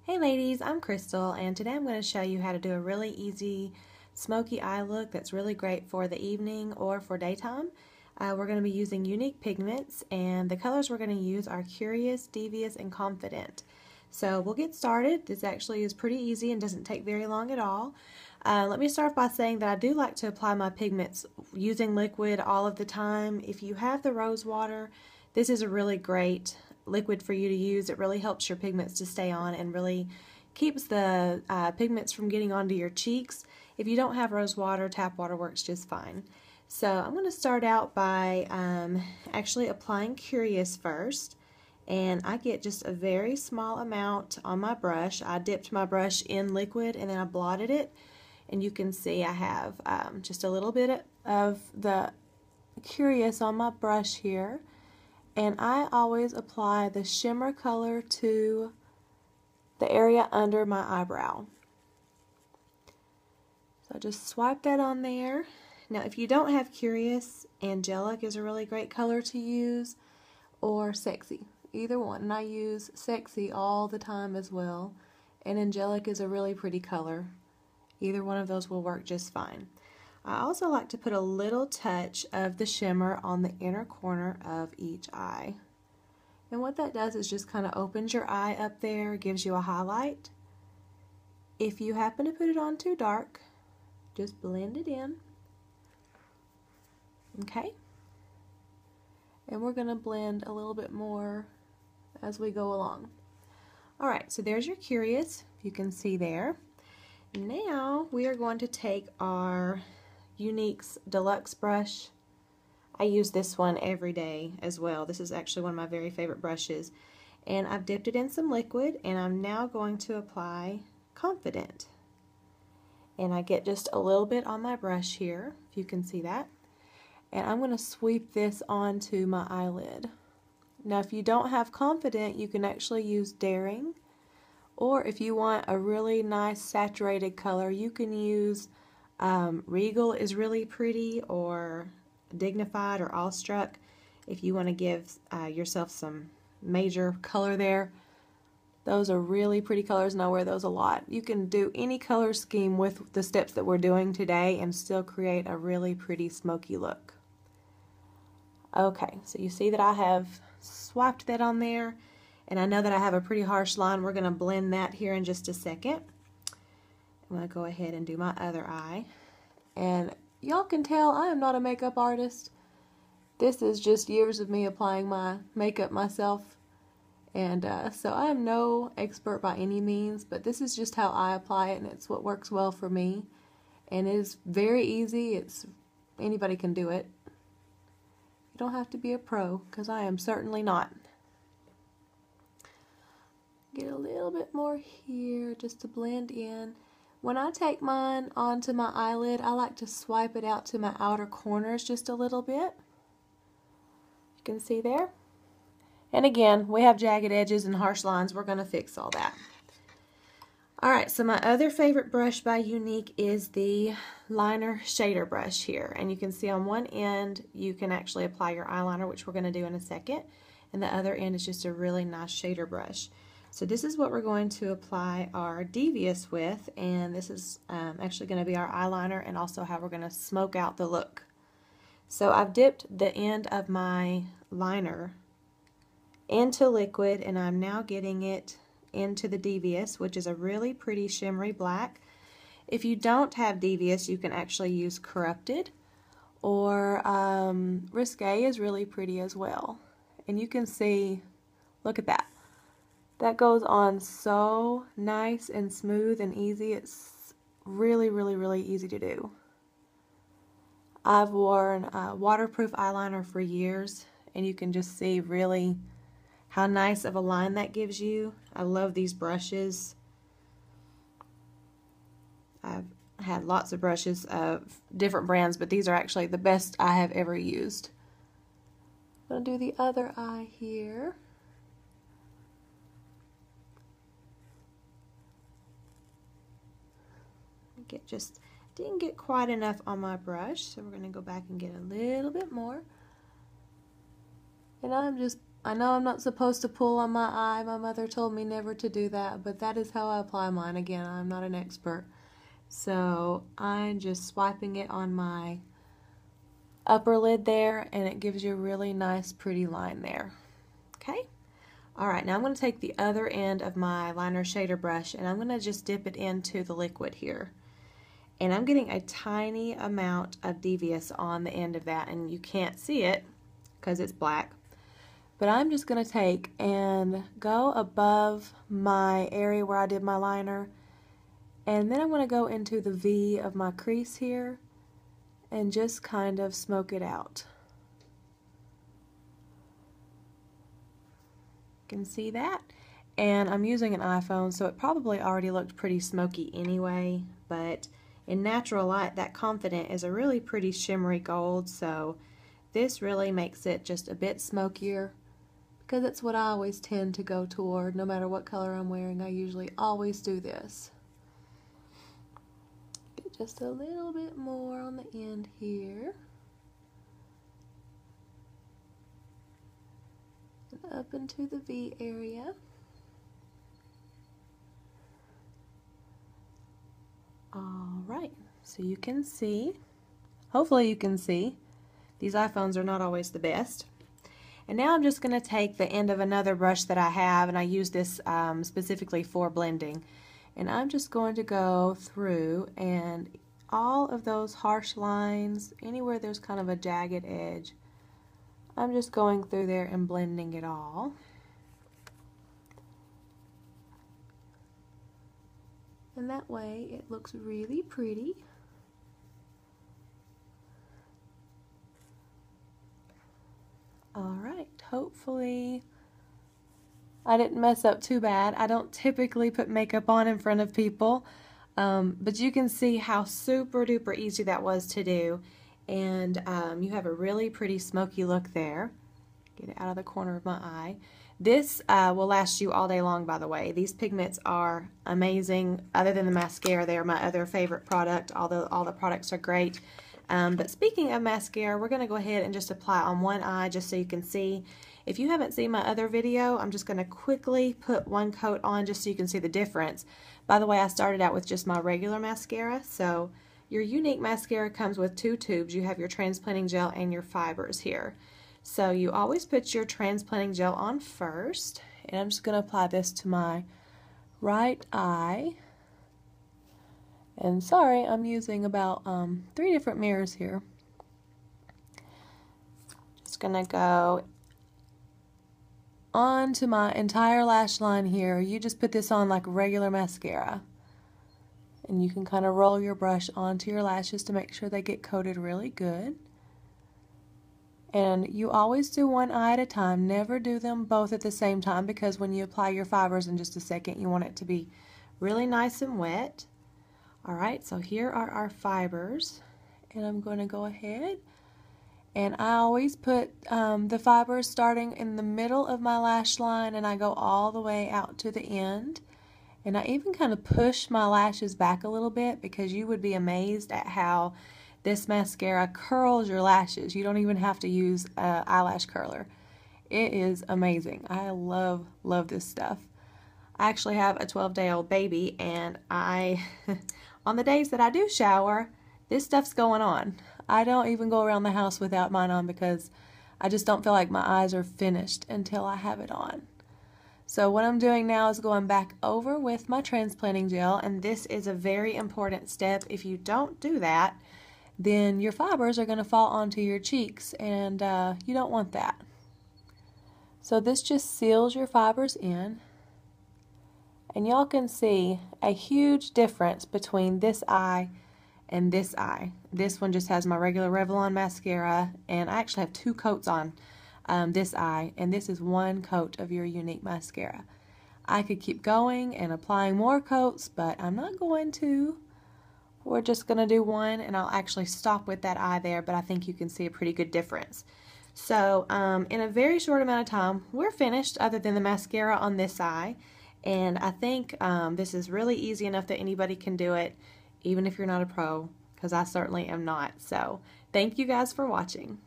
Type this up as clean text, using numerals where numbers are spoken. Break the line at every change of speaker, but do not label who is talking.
Hey ladies, I'm Crystal and today I'm going to show you how to do a really easy smoky eye look that's really great for the evening or for daytime. We're going to be using Younique pigments and the colors we're going to use are Curious, Devious, and Confident. So we'll get started. This actually is pretty easy and doesn't take very long at all. Let me start by saying that I do like to apply my pigments using liquid all of the time. If you have the rose water, this is a really great liquid for you to use. It really helps your pigments to stay on and really keeps the pigments from getting onto your cheeks. If you don't have rose water, tap water works just fine. So I'm going to start out by actually applying Curious first, and I get just a very small amount on my brush. I dipped my brush in liquid and then I blotted it, and you can see I have just a little bit of the Curious on my brush here. And I always apply the shimmer color to the area under my eyebrow. So I just swipe that on there. Now if you don't have Curious, Angelic is a really great color to use, or Sexy, either one. And I use Sexy all the time as well. And Angelic is a really pretty color. Either one of those will work just fine. I also like to put a little touch of the shimmer on the inner corner of each eye. And what that does is just kind of opens your eye up there, gives you a highlight. If you happen to put it on too dark, just blend it in. Okay? And we're going to blend a little bit more as we go along. Alright, so there's your Curious, if you can see there. Now we are going to take our Younique's Deluxe brush. I use this one every day as well. This is actually one of my very favorite brushes. And I've dipped it in some liquid, and I'm now going to apply Confident. And I get just a little bit on my brush here, if you can see that. And I'm going to sweep this onto my eyelid. Now if you don't have Confident, you can actually use Daring. Or if you want a really nice saturated color, you can use Regal is really pretty, or Dignified, or Awestruck, if you want to give yourself some major color there. Those are really pretty colors and I wear those a lot. You can do any color scheme with the steps that we're doing today and still create a really pretty smoky look. Okay, so you see that I have swiped that on there, and I know that I have a pretty harsh line. We're going to blend that here in just a second. I'm going to go ahead and do my other eye. And y'all can tell I am not a makeup artist. This is just years of me applying my makeup myself. And so I am no expert by any means, but this is just how I apply it, and it's what works well for me. And it is very easy. Anybody can do it. You don't have to be a pro, because I am certainly not. Get a little bit more here just to blend in. When I take mine onto my eyelid, I like to swipe it out to my outer corners just a little bit. You can see there. And again, we have jagged edges and harsh lines. We're going to fix all that. Alright, so my other favorite brush by Younique is the liner shader brush here. And you can see on one end, you can actually apply your eyeliner, which we're going to do in a second. And the other end is just a really nice shader brush. So this is what we're going to apply our Devious with, and this is actually going to be our eyeliner and also how we're going to smoke out the look. So I've dipped the end of my liner into liquid, and I'm now getting it into the Devious, which is a really pretty shimmery black. If you don't have Devious, you can actually use Corrupted, or Risque is really pretty as well. And you can see, look at that. That goes on so nice and smooth and easy. It's really, really, really easy to do. I've worn waterproof eyeliner for years, and you can just see really how nice of a line that gives you. I love these brushes. I've had lots of brushes of different brands, but these are actually the best I have ever used. I'm going to do the other eye here. Just didn't get quite enough on my brush, so we're going to go back and get a little bit more. And I know I'm not supposed to pull on my eye. My mother told me never to do that, but that is how I apply mine. Again, I'm not an expert. So I'm just swiping it on my upper lid there, and it gives you a really nice, pretty line there. Okay? Alright, now I'm going to take the other end of my liner shader brush, and I'm going to just dip it into the liquid here. And I'm getting a tiny amount of devious on the end of that, and you can't see it because it's black. But I'm just going to take and go above my area where I did my liner, and then I'm going to go into the V of my crease here and just kind of smoke it out. You can see that. And I'm using an iPhone, so it probably already looked pretty smoky anyway, but in natural light, that Confident is a really pretty shimmery gold, so this really makes it just a bit smokier, because it's what I always tend to go toward. No matter what color I'm wearing, I usually always do this. Get just a little bit more on the end here. And up into the V area. Alright, so you can see, hopefully you can see, these iPhones are not always the best. And now I'm just going to take the end of another brush that I have, and I use this specifically for blending. And I'm just going to go through, and all of those harsh lines, anywhere there's kind of a jagged edge, I'm just going through there and blending it all. And that way it looks really pretty. Alright, hopefully I didn't mess up too bad. I don't typically put makeup on in front of people, but you can see how super duper easy that was to do. And you have a really pretty smoky look there. Get it out of the corner of my eye. This will last you all day long, by the way. These pigments are amazing. Other than the mascara, they are my other favorite product, although all the products are great. But speaking of mascara, we're going to go ahead and just apply on one eye just so you can see. If you haven't seen my other video, I'm just going to quickly put one coat on just so you can see the difference. By the way, I started out with just my regular mascara. So your Younique mascara comes with 2 tubes. You have your transplanting gel and your fibers here. So you always put your transplanting gel on first, and I'm just going to apply this to my right eye. And sorry, I'm using about 3 different mirrors here. Just going to go onto my entire lash line here. You just put this on like regular mascara. And you can kind of roll your brush onto your lashes to make sure they get coated really good. And you always do one eye at a time. Never do them both at the same time, because when you apply your fibers in just a second, you want it to be really nice and wet. Alright, so here are our fibers. And I'm going to go ahead, and I always put the fibers starting in the middle of my lash line, and I go all the way out to the end. And I even kind of push my lashes back a little bit, because you would be amazed at how this mascara curls your lashes. You don't even have to use an eyelash curler. It is amazing. I love this stuff. I actually have a 12-day-old baby, and on the days that I do shower, this stuff's going on. I don't even go around the house without mine on, because I just don't feel like my eyes are finished until I have it on. So what I'm doing now is going back over with my transplanting gel, and this is a very important step. If you don't do that, then your fibers are going to fall onto your cheeks, and you don't want that. So this just seals your fibers in, and y'all can see a huge difference between this eye and this eye. This one just has my regular Revlon mascara, and I actually have 2 coats on this eye, and this is 1 coat of your Younique mascara. I could keep going and applying more coats, but I'm not going to. We're just going to do 1, and I'll actually stop with that eye there, but I think you can see a pretty good difference. So in a very short amount of time, we're finished, other than the mascara on this eye. And I think this is really easy enough that anybody can do it, even if you're not a pro, because I certainly am not. So thank you guys for watching.